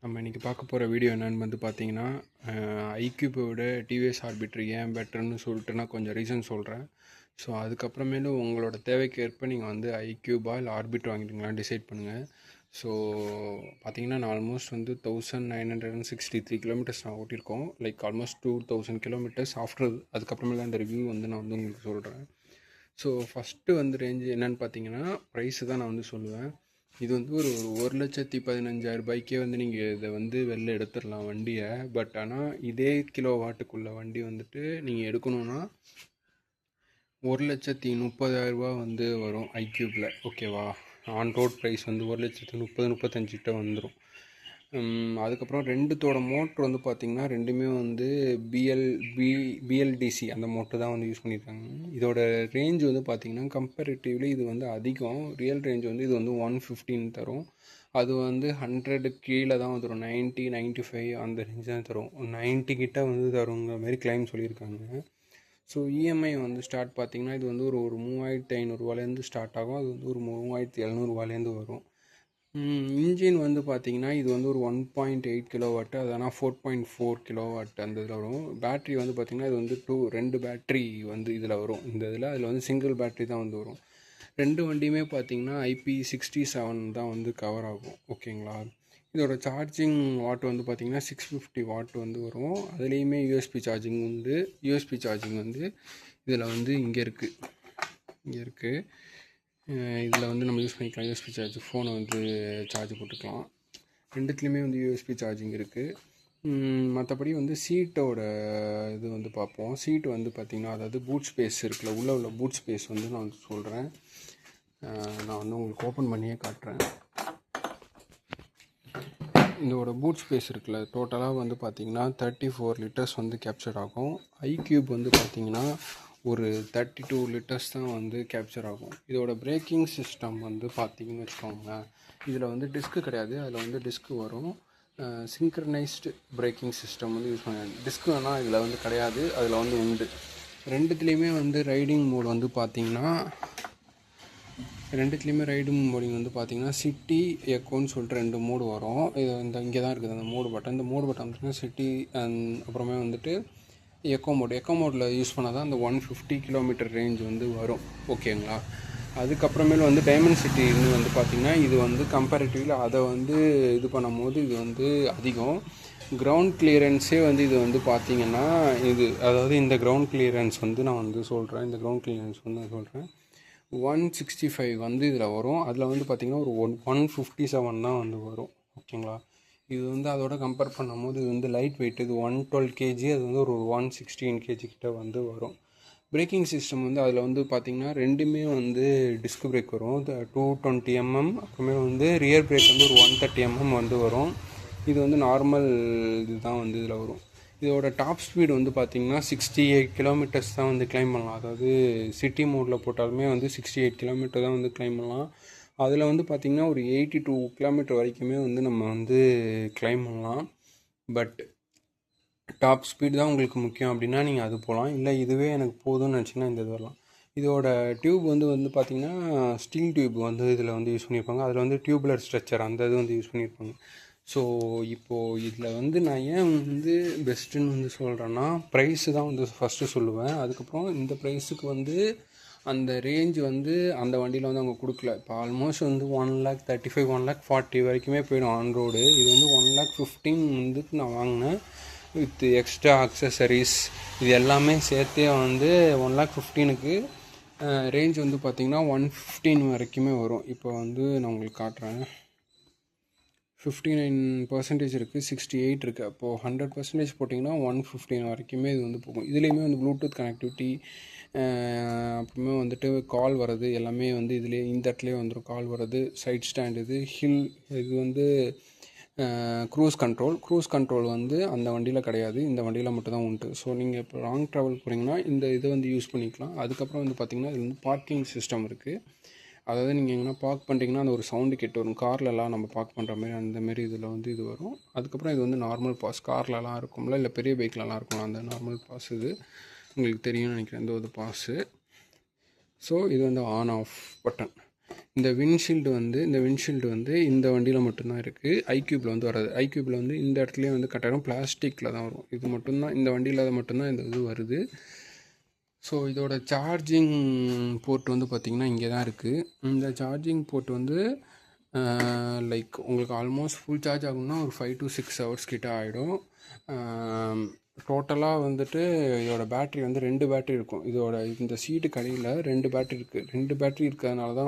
நம்ம இன்றைக்கி பார்க்க போகிற வீடியோ என்னென்னு வந்து பார்த்தீங்கன்னா, ஐக்யூபை விட டிவிஎஸ் ஆர்பிட்ரு ஏன் பெட்டர்னு சொல்லிட்டு நான் கொஞ்சம் ரீசன் சொல்கிறேன். ஸோ அதுக்கப்புறமேலும் உங்களோட தேவைக்கேற்ப நீங்கள் வந்து ஐக்யூபா இல்லை ஆர்பிட் வாங்கிட்டீங்களான்னு டிசைட் பண்ணுங்கள். ஸோ பார்த்தீங்கன்னா நான் ஆல்மோஸ்ட் வந்து 1963 கிலோமீட்டர்ஸ் நான் ஓட்டியிருக்கோம். Like almost 2000 kilometres after. அதுக்கப்புறமேல அந்த ரிவ்யூ வந்து நான் வந்து உங்களுக்கு சொல்கிறேன். ஸோ ஃபஸ்ட்டு வந்து ரேஞ்சு என்னென்னு பார்த்தீங்கன்னா, ப்ரைஸு தான் நான் வந்து சொல்லுவேன். இது வந்து ஒரு 1,15,000 வந்து நீங்கள் இதை வந்து வெளில எடுத்துடலாம் வண்டியை. பட் ஆனால் இதே கிலோ வாட்டுக்குள்ள வண்டி வந்துட்டு நீங்கள் எடுக்கணுன்னா 1,30,000 வந்து வரும் ஐக்யூபில். ஓகேவா? ஆன் ரோட் ப்ரைஸ் வந்து 1,30,35 கிட்ட வந்துடும். அதுக்கப்புறம் ரெண்டுத்தோட மோட்ரு வந்து பார்த்திங்கன்னா ரெண்டுமே வந்து பிஎல்டிசி அந்த மோட்ரு தான் வந்து யூஸ் பண்ணியிருக்காங்க. இதோட ரேஞ்ச் வந்து பார்த்திங்கன்னா கம்பேரிட்டிவ்லி இது வந்து அதிகம். ரியல் ரேஞ்ச் வந்து இது வந்து 115 தரும். அது வந்து 100 கீழே தான் வந்துடும். 90, 95 அந்த ரேஞ்ச் தான் தரும். 90 கிட்ட வந்து தருங்கிற மாதிரி கிளைம் சொல்லியிருக்காங்க. ஸோ இஎம்ஐ வந்து ஸ்டார்ட் பார்த்திங்கன்னா இது வந்து ஒரு 3,500 ஸ்டார்ட் ஆகும். அது வந்து ஒரு 3,700 வரும். இன்ஜின் வந்து பார்த்திங்கன்னா இது வந்து ஒரு 1.8 கிலோவாட்டு, அது ஆனால் 4.4 கிலோவாட் அந்த இதில் வரும். பேட்ரி வந்து பார்த்திங்கன்னா இது வந்து 2 பேட்ரி வந்து இதில் வரும். இந்த அதில் வந்து சிங்கிள் பேட்ரி தான் வந்து வரும். ரெண்டு வண்டியுமே பார்த்திங்கன்னா IP67 தான் வந்து கவர் ஆகும். ஓகேங்களா? இதோட சார்ஜிங் வாட் வந்து பார்த்திங்கன்னா 650 வாட் வந்து வரும். அதுலேயுமே யூஎஸ்பி சார்ஜிங் வந்து இதில் வந்து இங்கே இருக்குது. இதில் வந்து நம்ம யூஸ் பண்ணிக்கலாம். யூஎஸ்பி சார்ஜ் ஃபோனை வந்து சார்ஜ் போட்டுக்கலாம். ரெண்டுத்துலேயுமே வந்து யூஎஸ்பி சார்ஜிங் இருக்குது. மற்றபடி வந்து சீட்டோட இது வந்து பார்ப்போம். சீட்டு வந்து பார்த்திங்கன்னா அதாவது பூட் ஸ்பேஸ் இருக்குல்ல, உள்ள பூட் ஸ்பேஸ் வந்து நான் வந்து சொல்கிறேன். நான் வந்து உங்களுக்கு ஓப்பன் பண்ணியே காட்டுறேன். இதோட பூட் ஸ்பேஸ் இருக்குல்ல, டோட்டலாக வந்து பார்த்திங்கன்னா 34 லிட்டர்ஸ் வந்து கேப்சர் ஆகும். ஐக்யூப் வந்து பார்த்திங்கன்னா ஒரு 32 லிட்டர்ஸ் தான் வந்து கேப்சர் ஆகும். இதோட பிரேக்கிங் சிஸ்டம் வந்து பார்த்திங்கன்னு வச்சுக்கோங்களேன், இதில் வந்து டிஸ்க்கு கிடையாது. அதில் வந்து டிஸ்க்கு வரும். சிங்க்ரனைஸ்டு பிரேக்கிங் சிஸ்டம் வந்து யூஸ் பண்ண. டிஸ்க்கு வேணால் இதில் வந்து கிடையாது, அதில் வந்து உண்டு. ரெண்டுத்துலேயுமே வந்து ரைடிங் மோட் வந்து பார்த்திங்கன்னா வந்து பார்த்திங்கன்னா சிட்டி எக்கோன்னு சொல்லிட்டு 2 மோடு வரும். இது இங்கே தான் இருக்குது அந்த மோடு பட்டன். இந்த மோடு பட்டன் பார்த்திங்கன்னா சிட்டி அப்புறமே வந்துட்டு எக்கோ மோடில் யூஸ் பண்ணால் தான் அந்த 150 கிலோமீட்டர் ரேஞ்ச் வந்து வரும். ஓகேங்களா? அதுக்கப்புறமேல வந்து டைமண்ட் சிட்டின்னு வந்து பார்த்திங்கன்னா இது வந்து கம்பேரிட்டிவ்லி அதை வந்து இது பண்ணும்போது இது வந்து அதிகம். கிரவுண்ட் கிளியரன்ஸே வந்து இது வந்து பார்த்திங்கன்னா அதாவது இந்த கிரவுண்ட் கிளியரன்ஸ் வந்து நான் வந்து சொல்கிறேன். 165 வந்து இதில் வரும். அதில் வந்து பார்த்திங்கன்னா ஒரு 157 தான் வந்து வரும். ஓகேங்களா? இது வந்து அதோட கம்பேர் பண்ணும்போது இது வந்து லைட் வெயிட். இது 112 kg, அது வந்து ஒரு 116 kg கிட்ட வந்து வரும். பிரேக்கிங் சிஸ்டம் வந்து அதில் வந்து பார்த்திங்கன்னா ரெண்டுமே வந்து டிஸ்க் பிரேக் வரும். 220 mm. அப்புறமே வந்து ரியர் பிரேக் வந்து ஒரு 130 mm வந்து வரும். இது வந்து நார்மல் இதுதான் வந்து இதில் வரும். இதோட டாப் ஸ்பீடு வந்து பார்த்திங்கன்னா 68 கிலோமீட்டர்ஸ் தான் வந்து கிளைம் பண்ணலாம். அதாவது சிட்டி மோடில் போட்டாலுமே வந்து 68 கிலோமீட்டர் தான் வந்து கிளைம் பண்ணலாம். அதில் வந்து பார்த்திங்கன்னா ஒரு 82 கிலோமீட்டர் வரைக்குமே வந்து நம்ம வந்து கிளைம் பண்ணலாம். பட் டாப் ஸ்பீடு தான் உங்களுக்கு முக்கியம் அப்படின்னா நீங்கள் அது போகலாம். இல்லை இதுவே எனக்கு போதும்னு நினச்சிங்கன்னா இந்த இது வரலாம். இதோட டியூப் வந்து பார்த்திங்கன்னா ஸ்டீல் டியூப் வந்து இதில் வந்து யூஸ் பண்ணியிருப்பாங்க. அதில் வந்து டியூப்லர் ஸ்ட்ரக்சர் அந்த இது வந்து யூஸ் பண்ணியிருப்பாங்க. ஸோ இப்போது இதில் வந்து நான் ஏன் வந்து பெஸ்ட்டுன்னு வந்து சொல்கிறேன்னா, ப்ரைஸு தான் வந்து ஃபஸ்ட்டு சொல்லுவேன். அதுக்கப்புறம் இந்த ப்ரைஸுக்கு வந்து அந்த ரேஞ்ச் வந்து அந்த வண்டியில் வந்து அவங்க கொடுக்கல. இப்போ ஆல்மோஸ்ட் வந்து 1,35,000 1,40,000 வரைக்குமே போயிடும் ஆன் ரோடு. இது வந்து 1,15,000 வந்து நான் வாங்கினேன். வித் எக்ஸ்ட்ரா அக்சசரிஸ் இது எல்லாமே சேர்த்தே வந்து 1,15,000க்கு ரேஞ்ச் வந்து பார்த்திங்கன்னா 115 வரைக்குமே வரும். இப்போ வந்து நான் உங்களுக்கு காட்டுறேன். 59% இருக்குது, 68 இருக்குது. அப்போது 100% போட்டிங்கன்னா 115 வரைக்குமே இது வந்து போகும். இதுலேயுமே வந்து ப்ளூடூத் கனெக்டிவிட்டி, அப்புறமே வந்துட்டு கால் வர்றது எல்லாமே வந்து இதுலேயே இந்த இடத்துலேயே வந்துடும். கால் வர்றது, சைட் ஸ்டாண்ட், இது வந்து க்ரூஸ் கண்ட்ரோல் வந்து அந்த வண்டியில் கிடையாது, இந்த வண்டியில் மட்டும்தான் உண்டு. ஸோ நீங்கள் இப்போ லாங் ட்ராவல் போகிறீங்கன்னா இந்த இதை வந்து யூஸ் பண்ணிக்கலாம். அதுக்கப்புறம் வந்து பார்த்திங்கன்னா இது வந்து பார்க்கிங் சிஸ்டம் இருக்குது. அதாவது நீங்கள் எங்கன்னா பார்க் பண்ணுறீங்கன்னா அந்த ஒரு சவுண்டு கேட்டு வரும். கார்லலாம் நம்ம பார்க் பண்ணுற மாதிரி அந்தமாரி இதில் வந்து இது வரும். அதுக்கப்புறம் இது வந்து நார்மல் பாஸ், கார்லலாம் இருக்கும்ல, இல்லை பெரிய பைக்லலாம் இருக்கும்ல, அந்த நார்மல் பாஸ் இது உங்களுக்கு தெரியும்னு நினைக்கிறேன். இந்த ஒரு பாஸு. ஸோ இது வந்து ஆன் ஆஃப் பட்டன். இந்த விண்ட்ஷீல்டு வந்து இந்த வண்டியில் மட்டும்தான் இருக்குது. ஐக்யூப்பில் வந்து வராது. ஐக்யூப்பில் வந்து இந்த இடத்துலையே வந்து கட்டாயம் பிளாஸ்டிக்கில் தான் வரும். இது மட்டும்தான் இந்த வண்டியில் மட்டும்தான் இந்த இது வருது. ஸோ இதோட சார்ஜிங் போர்ட் வந்து பார்த்திங்கன்னா இங்கே தான் இருக்குது. இந்த சார்ஜிங் போர்ட் வந்து லைக் உங்களுக்கு ஆல்மோஸ்ட் ஃபுல் சார்ஜ் ஆகும்னா ஒரு 5 to 6 hours கிட்ட ஆகிடும். டோட்டலாக வந்துட்டு இதோட பேட்ரி வந்து 2 பேட்ரி இருக்கும். இதோட இந்த சீட்டு கடையில் 2 பேட்ரி இருக்குது. 2 பேட்ரி இருக்கிறதுனால தான்